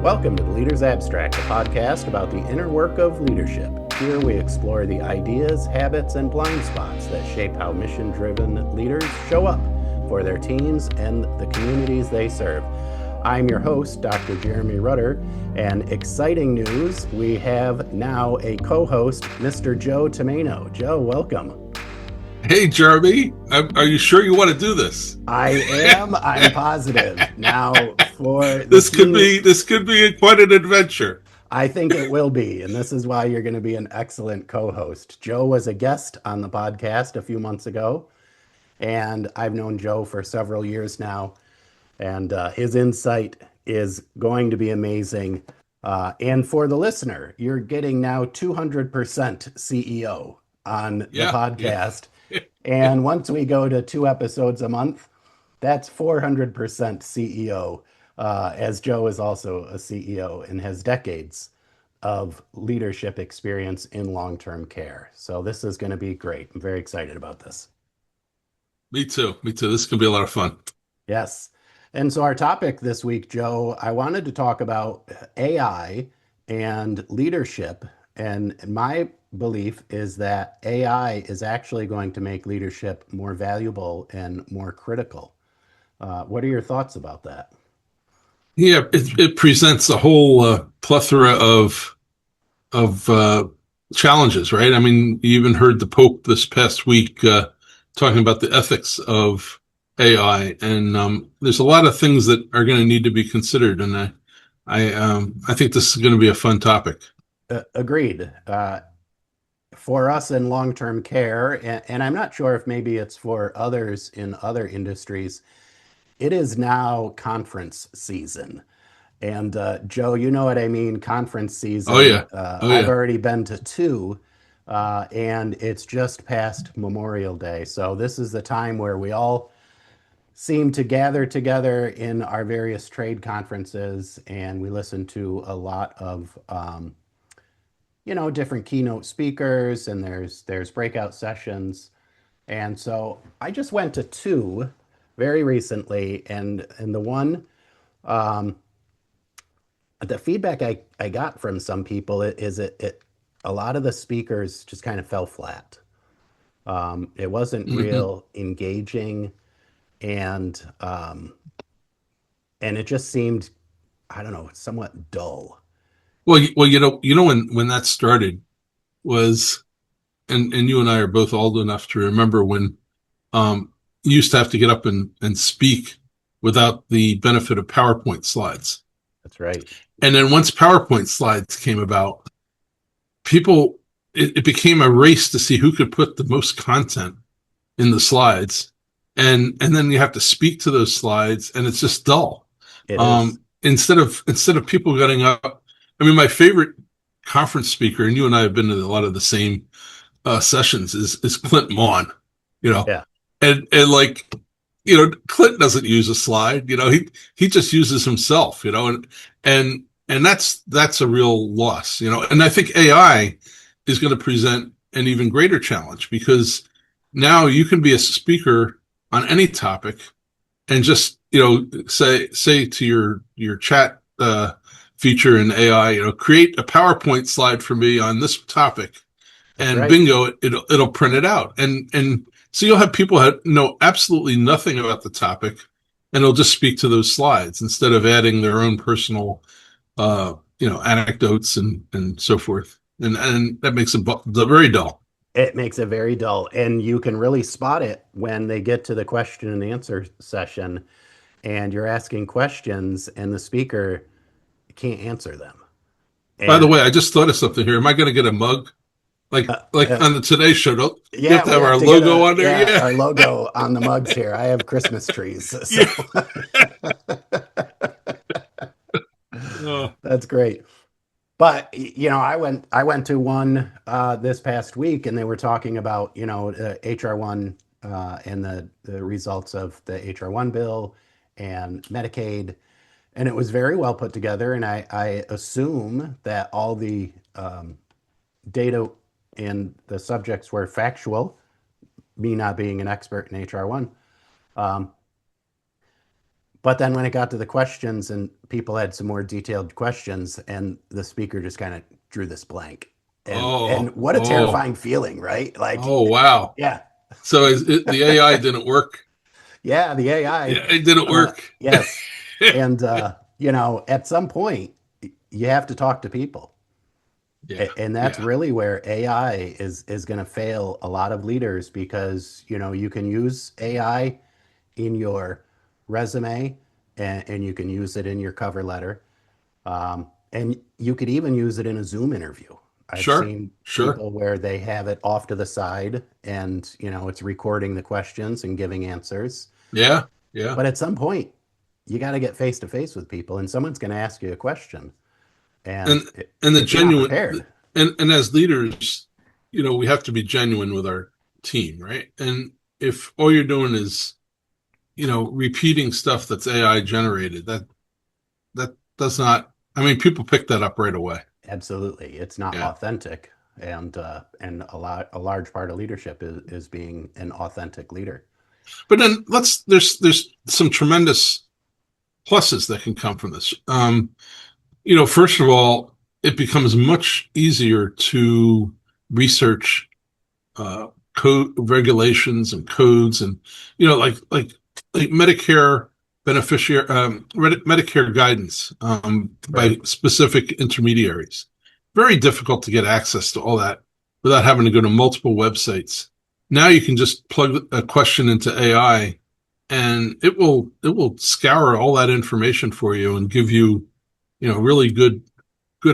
Welcome to the Leaders Abstract, a podcast about the inner work of leadership. Here we explore the ideas, habits, and blind spots that shape how mission-driven leaders show up for their teams and the communities they serve. I'm your host, Dr. Jeremy Rutter, and exciting news, we have now a co-host, Mr. Joe Tomaino. Joe, welcome. Hey, Jeremy, are you sure you want to do this? I am. I'm positive. Now, for the This team, could be quite an adventure. I think it will be, and this is why you're going to be an excellent co-host. Joe was a guest on the podcast a few months ago, and I've known Joe for several years now, and his insight is going to be amazing. And for the listener, you're getting now 200% CEO on the podcast. Yeah. And once we go to 2 episodes a month, that's 400% CEO, as Joe is also a CEO and has decades of leadership experience in long-term care. So this is going to be great. I'm very excited about this. Me too. This could be a lot of fun. Yes. And so our topic this week, Joe, I wanted to talk about AI and leadership. And my belief is that AI is actually going to make leadership more valuable and more critical. What are your thoughts about that? Yeah, it presents a whole plethora of challenges, right? I mean, you even heard the Pope this past week talking about the ethics of AI, and there's a lot of things that are going to need to be considered, and I think this is going to be a fun topic. Agreed. For us in long-term care, and I'm not sure if maybe it's for others in other industries, it is now conference season. And Joe, you know what I mean, conference season. Oh yeah. I've already been to 2, and it's just past Memorial Day. So this is the time where we all seem to gather together in our various trade conferences, and we listen to a lot of different keynote speakers, and there's breakout sessions. And so I just went to 2 very recently, and the one, the feedback I got from some people is it a lot of the speakers just kind of fell flat. It wasn't Mm-hmm. real engaging, and it just seemed, I don't know, somewhat dull. Well, you know when that started was, and you and I are both old enough to remember when you used to have to get up and speak without the benefit of PowerPoint slides. That's right. And then once PowerPoint slides came about, people, it became a race to see who could put the most content in the slides. And then you have to speak to those slides, and it's just dull. It is. Instead of people getting up, I mean, my favorite conference speaker, and you and I have been to a lot of the same sessions, is Clint Mawn, you know, Yeah. and like, Clint doesn't use a slide, he just uses himself, and that's a real loss, and I think AI is going to present an even greater challenge, because now you can be a speaker on any topic and just, say to your chat feature in AI, create a PowerPoint slide for me on this topic, That's and right. bingo, it'll print it out, and so you'll have people that know absolutely nothing about the topic, and they'll just speak to those slides instead of adding their own personal, anecdotes and so forth, and that makes it very dull. It makes it very dull, and you can really spot it when they get to the question and answer session, and you're asking questions, and the speaker can't answer them. By the And way, I just thought of something here. Am I going to get a mug? Like uh, on the Today Show, don't you have yeah, to we have have our to get logo on there? Yeah. our logo on the mugs here. I have Christmas trees, so Yeah. Oh, that's great. But I went to one this past week, and they were talking about HR1 and the results of the HR1 bill and Medicaid, and it was very well put together. And I assume that all the data and the subjects were factual. Me not being an expert in HR1, But then when it got to the questions and people had some more detailed questions, and the speaker just kind of drew this blank. And Oh, what a oh, terrifying feeling, right? Like, oh, wow. yeah, So the AI didn't work. yeah, the AI, Yeah, it didn't work. yes. And at some point, you have to talk to people. Yeah, And that's yeah, really where AI is going to fail a lot of leaders, because you can use AI in your resume, and you can use it in your cover letter, and you could even use it in a Zoom interview. I've sure, seen sure. people where they have it off to the side, and it's recording the questions and giving answers. Yeah, yeah. But at some point, you got to get face to face with people, and someone's going to ask you a question. And And and the if you're not genuine prepared, and as leaders, we have to be genuine with our team, right? And if all you're doing is, repeating stuff that's AI generated, that does not, I mean, people pick that up right away. absolutely, it's not Yeah. authentic. And a large part of leadership is being an authentic leader. But then there's some tremendous pluses that can come from this. First of all, it becomes much easier to research code regulations and codes, and like Medicare beneficiary Medicare guidance by Right. specific intermediaries. Very difficult to get access to all that without having to go to multiple websites. Now you can just plug a question into AI, and it will scour all that information for you and give you, really good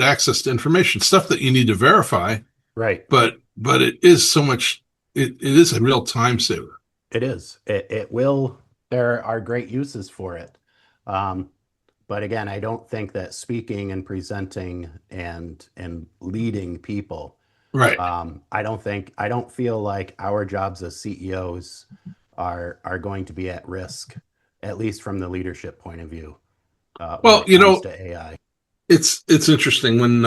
access to information, stuff that you need to verify, Right. but it is so much, it is a real time saver. It is. It will. There are great uses for it. Um, but again, I don't think that speaking and presenting and leading people, Right. I don't feel like our jobs as CEOs are going to be at risk, at least from the leadership point of view, when Well, it comes to AI. it's interesting when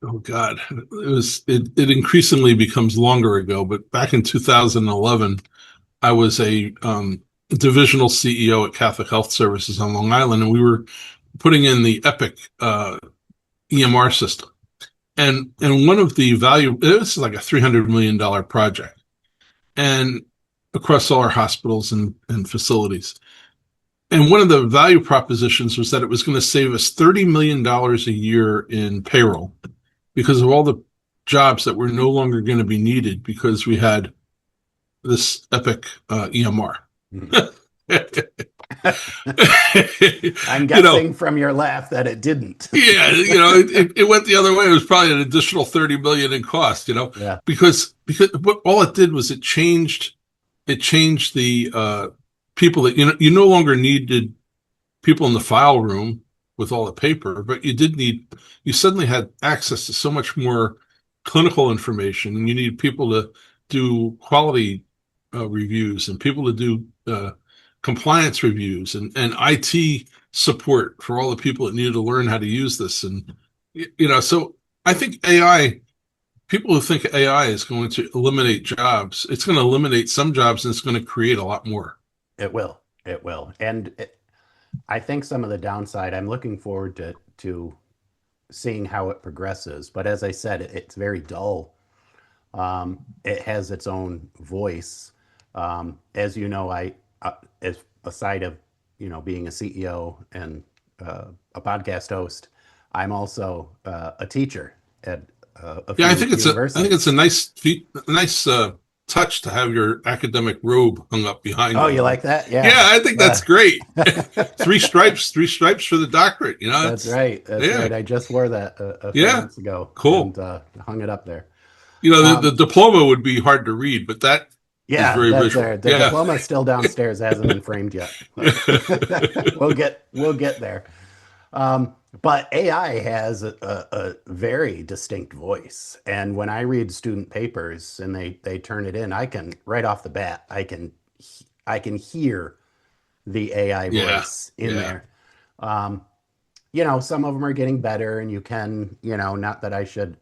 oh God, it increasingly becomes longer ago, but back in 2011, I was a divisional CEO at Catholic Health Services on Long Island, and we were putting in the Epic EMR system. And one of the value, it was like a $300 million project, and across all our hospitals and facilities. And one of the value propositions was that it was going to save us $30 million a year in payroll because of all the jobs that were no longer going to be needed because we had this Epic EMR. Mhm. I'm you know, guessing from your laugh that it didn't. yeah, it went the other way. It was probably an additional 30 million in cost, Yeah. because what all it did was it changed the people that you no longer needed people in the file room with all the paper, but you suddenly had access to so much more clinical information, and you need people to do quality reviews and people to do compliance reviews and IT support for all the people that needed to learn how to use this. And, so I think people who think AI is going to eliminate jobs, it's going to eliminate some jobs and it's going to create a lot more. It will. It will. I think some of the downside, I'm looking forward to seeing how it progresses. But as I said, it's very dull. It has its own voice. As you know, as aside of being a CEO and a podcast host, I'm also a teacher at a Yeah, few I think it's a universities. nice touch to have your academic robe hung up behind Oh, you. you like that? Yeah, Yeah. I think that's great. Three stripes for the doctorate. That's It's right. That's yeah, right. I just wore that a few yeah, months ago and cool. hung it up there. The Um, diploma would be hard to read, but that is yeah, very that's visual. there. The Yeah. diploma is still downstairs, hasn't been framed yet, but we'll get there. But AI has a very distinct voice, and when I read student papers and they turn it in, I can right off the bat I can hear the AI Yeah, voice in yeah, there. Um, some of them are getting better, and you can, not that I should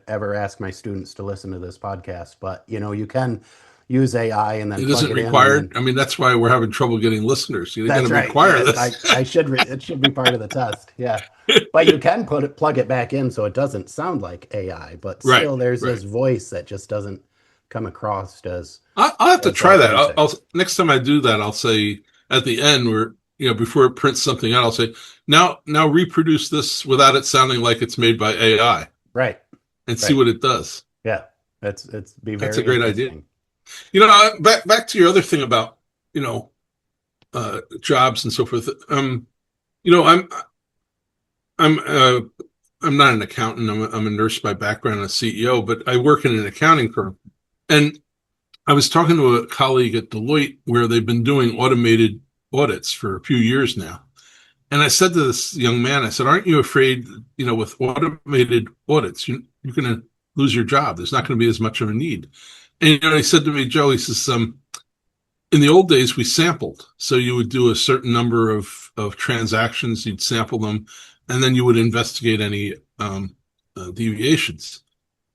ever ask my students to listen to this podcast, but you can use AI and then It plug isn't it in and then required. I mean, that's why we're having trouble getting listeners. You're going that's to right. require Yeah, this. I should it should be part of the test. Yeah. But you can plug it back in so it doesn't sound like AI, but Right, still there's right. this voice that just doesn't come across I'll have to as try that. authentic. Next time I do that, I'll say at the end where, before it prints something out, I'll say, now reproduce this without it sounding like it's made by AI Right. and see Right. what it does. Yeah. It's be That's a very great idea. interesting. Back to your other thing about, you know, jobs and so forth. You know, I'm I'm not an accountant. I'm a nurse by background, a CEO, but I work in an accounting firm. And I was talking to a colleague at Deloitte where they've been doing automated audits for a few years now. And I said to this young man, I said, aren't you afraid, with automated audits, you're going to lose your job. There's not going to be as much of a need. And, he said to me, Joe, he says, in the old days, we sampled. So you would do a certain number of transactions, you'd sample them, and then you would investigate any deviations.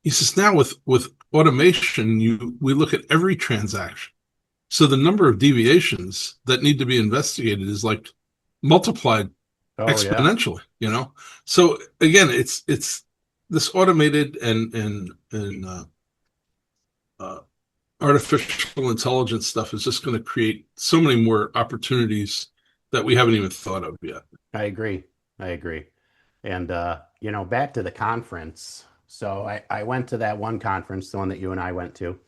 He says, now with automation, we look at every transaction. So the number of deviations that need to be investigated is like multiplied Oh yeah. exponentially. So again, it's this automated and uh, artificial intelligence stuff is just going to create so many more opportunities that we haven't even thought of yet. I agree. I agree. And back to the conference. So I went to that one conference, the one that you and I went to,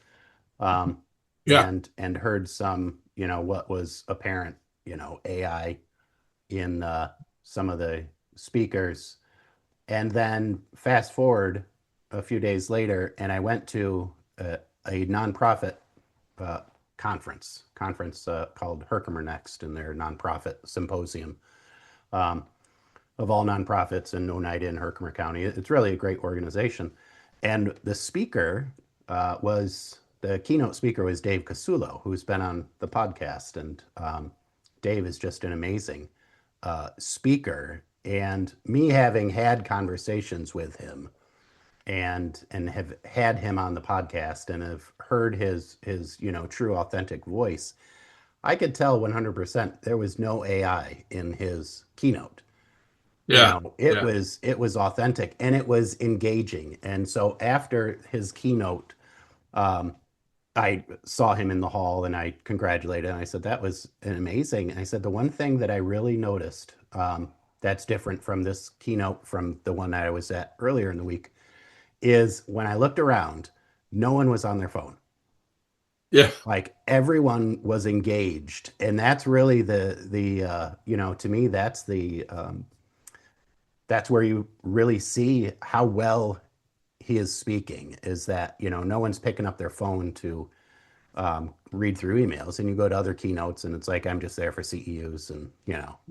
um, Yeah, and heard some, what was apparent, AI in some of the speakers. And then fast forward a few days later, and I went to a nonprofit uh, conference called Herkimer Next, and their nonprofit symposium. Um, of all nonprofits in Oneida and Herkimer County. It's really a great organization. And the speaker the keynote speaker was Dave Casulo, who's been on the podcast. And Dave is just an amazing speaker. And me having had conversations with him and have had him on the podcast and have heard his true authentic voice, I could tell 100% there was no AI in his keynote. yeah, It yeah, was authentic and it was engaging. And so after his keynote, um, I saw him in the hall and I congratulated and I said that was an amazing. And I said the one thing that I really noticed that's different from this keynote from the one that I was at earlier in the week is when I looked around, no one was on their phone. yeah, Like everyone was engaged, and that's really the to me that's where you really see how well he is speaking is that no one's picking up their phone to read through emails, and you go to other keynotes and it's like I'm just there for CEUs and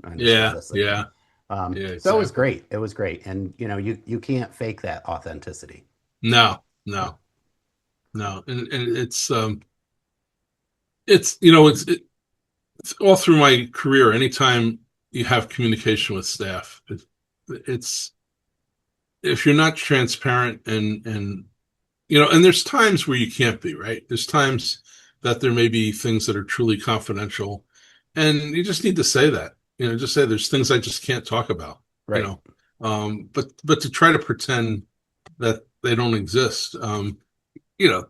I'm just to yeah, listen. yeah, yeah, So it was exactly. great. It was great, and you can't fake that authenticity. No, Yeah. no, no, and it's all through my career. Anytime you have communication with staff, it's if you're not transparent and there's times where you can't be, right? There's times that there may be things that are truly confidential, and you just need to say that. Just say there's things I just can't talk about. You Right. know, but to try to pretend that they don't exist,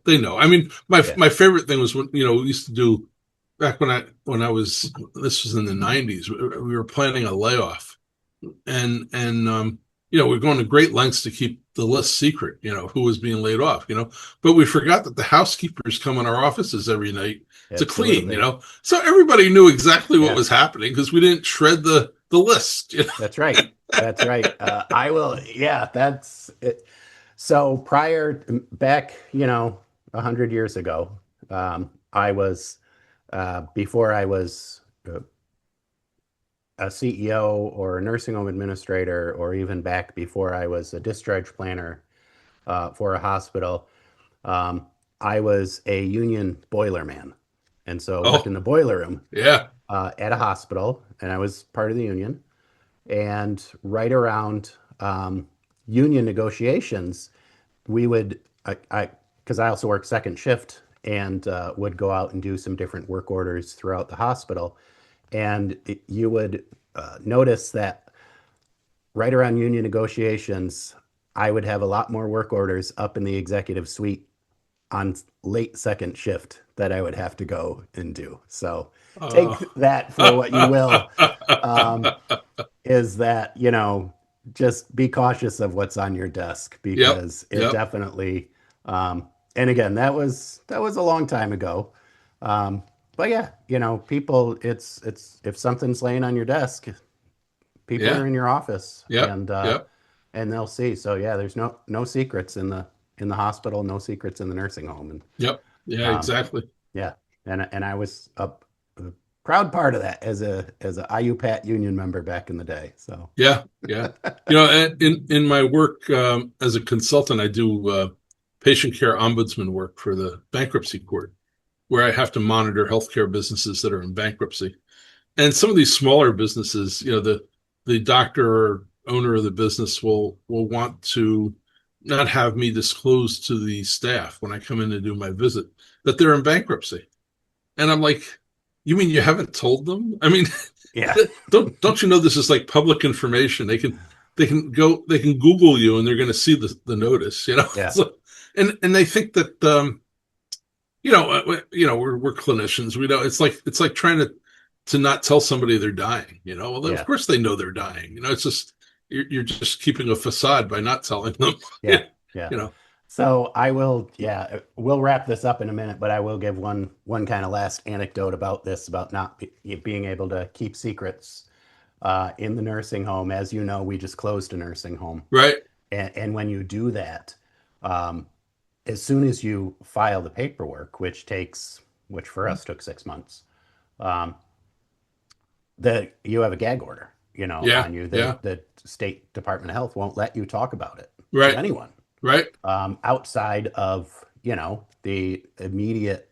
they know. I mean, my Yeah. my favorite thing was when we used to do back when I was this was in the '90s. We were planning a layoff, and we're going to great lengths to keep the list secret, who was being laid off, but we forgot that the housekeepers come in our offices every night to clean, Absolutely. so everybody knew exactly what Yeah. was happening because we didn't shred the list. That's right. That's right. I will. Yeah, that's it. So back, 100 years ago, I was before I was a CEO or a nursing home administrator, or even back before I was a discharge planner for a hospital. Um, I was a union boiler man, and so worked in Oh, the boiler room yeah. at a hospital, and I was part of the union. And right around union negotiations, we would, because I also worked second shift and would go out and do some different work orders throughout the hospital. And you would notice that right around union negotiations, I would have a lot more work orders up in the executive suite on late second shift that I would have to go and do. So take that for what you will. Is that, just be cautious of what's on your desk, Yep. because it Yep. definitely, and again, that was a long time ago. But yeah, people, it's if something's laying on your desk, people Yeah. are in your office, Yep. Yep. and they'll see. So yeah, there's no secrets in the hospital, no secrets in the nursing home. And Yep. Yeah, um, exactly. yeah, and I was a proud part of that as a IUPAT union member back in the day. So Yeah. Yeah. In my work as a consultant, I do patient care ombudsman work for the bankruptcy court, where I have to monitor healthcare businesses that are in bankruptcy. And some of these smaller businesses, the doctor or owner of the business will want to not have me disclose to the staff when I come in to do my visit that they're in bankruptcy. And I'm like, you mean you haven't told them? I mean, yeah, don't you know this is like public information? They can Google you and they're going to see the notice, yeah, So, and they think that we're clinicians. We know it's like trying to not tell somebody they're dying. Well, of yeah, course they know they're dying. It's just you're just keeping a facade by not telling them. yeah, yeah. you know, So I will, yeah, we'll wrap this up in a minute, but I will give one kind of last anecdote about this, about not being able to keep secrets in the nursing home. As you know, we just closed a nursing home, right? and when you do that, um, as soon as you file the paperwork, which for us took 6 months, um, that you have a gag order, Yeah, on you. yeah, The state Department of Health won't let you talk about it to right, anyone, right. outside of the immediate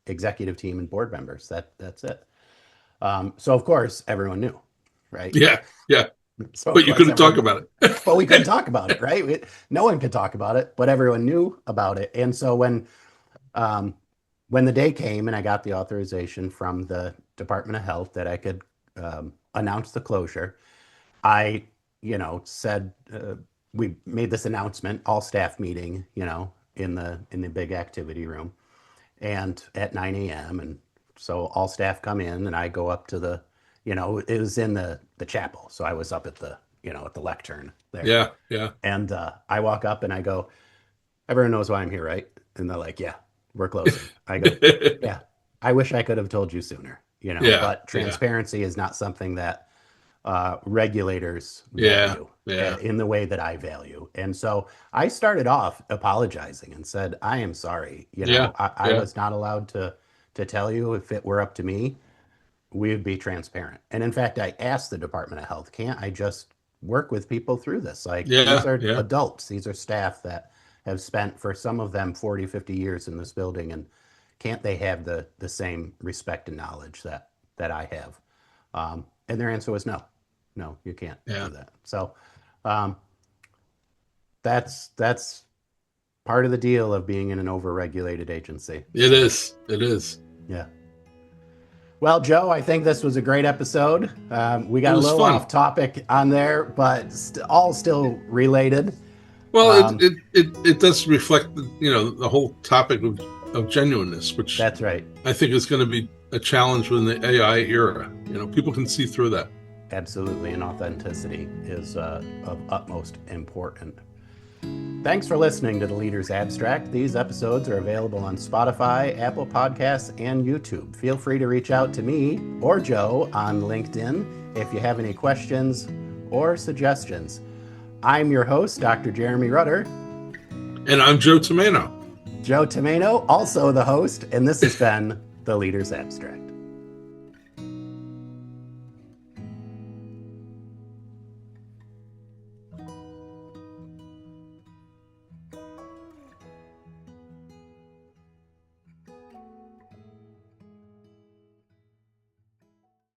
executive team and board members. That's it. So of course everyone knew, right? Yeah, yeah. So of But you course couldn't talk everyone, about but we couldn't it. talk about it, right? No one could talk about it, but everyone knew about it. And so um, when the day came and I got the authorization from the Department of Health that I could announce the closure, I, said, we made this announcement, all staff meeting, in the big activity room, and at 9 a.m. And so all staff come in, and I go up to it was in the chapel, so I was up at at the lectern there, Yeah, yeah. and I walk up and I go, everyone knows why I'm here, right? And they're like, yeah, we're closing. I go, yeah, I wish I could have told you sooner, Yeah, but yeah, transparency is not something that regulators yeah, value yeah, in the way that I value. And so I started off apologizing and said, I am sorry. yeah, I yeah, was not allowed to tell you. If it were up to me, we would be transparent. And in fact, I asked the Department of Health, can't I just work with people through this? Like, these yeah, are yeah, adults, these are staff that have spent, for some of them, 40, 50 years in this building. And can't they have the same respect and knowledge that I have? And their answer was no. No, you can't yeah. do that. So um, that's part of the deal of being in an overregulated agency. It So is. It is. yeah. Well, Joe, I think this was a great episode. We It got a was little fun. off topic on there, but all still related. Well, Um, it does reflect the whole topic of genuineness, which that's right. I think is going to be a challenge in the AI era. People can see through that. Absolutely. And authenticity is of utmost importance. Thanks for listening to the Leaders Abstract. These episodes are available on Spotify, Apple Podcasts, and YouTube. Feel free to reach out to me or Joe on LinkedIn if you have any questions or suggestions. I'm your host, Dr. Jeremy Rutter. And I'm Joe Tomaino. Joe Tomaino, also the host, and this has been the Leaders Abstract.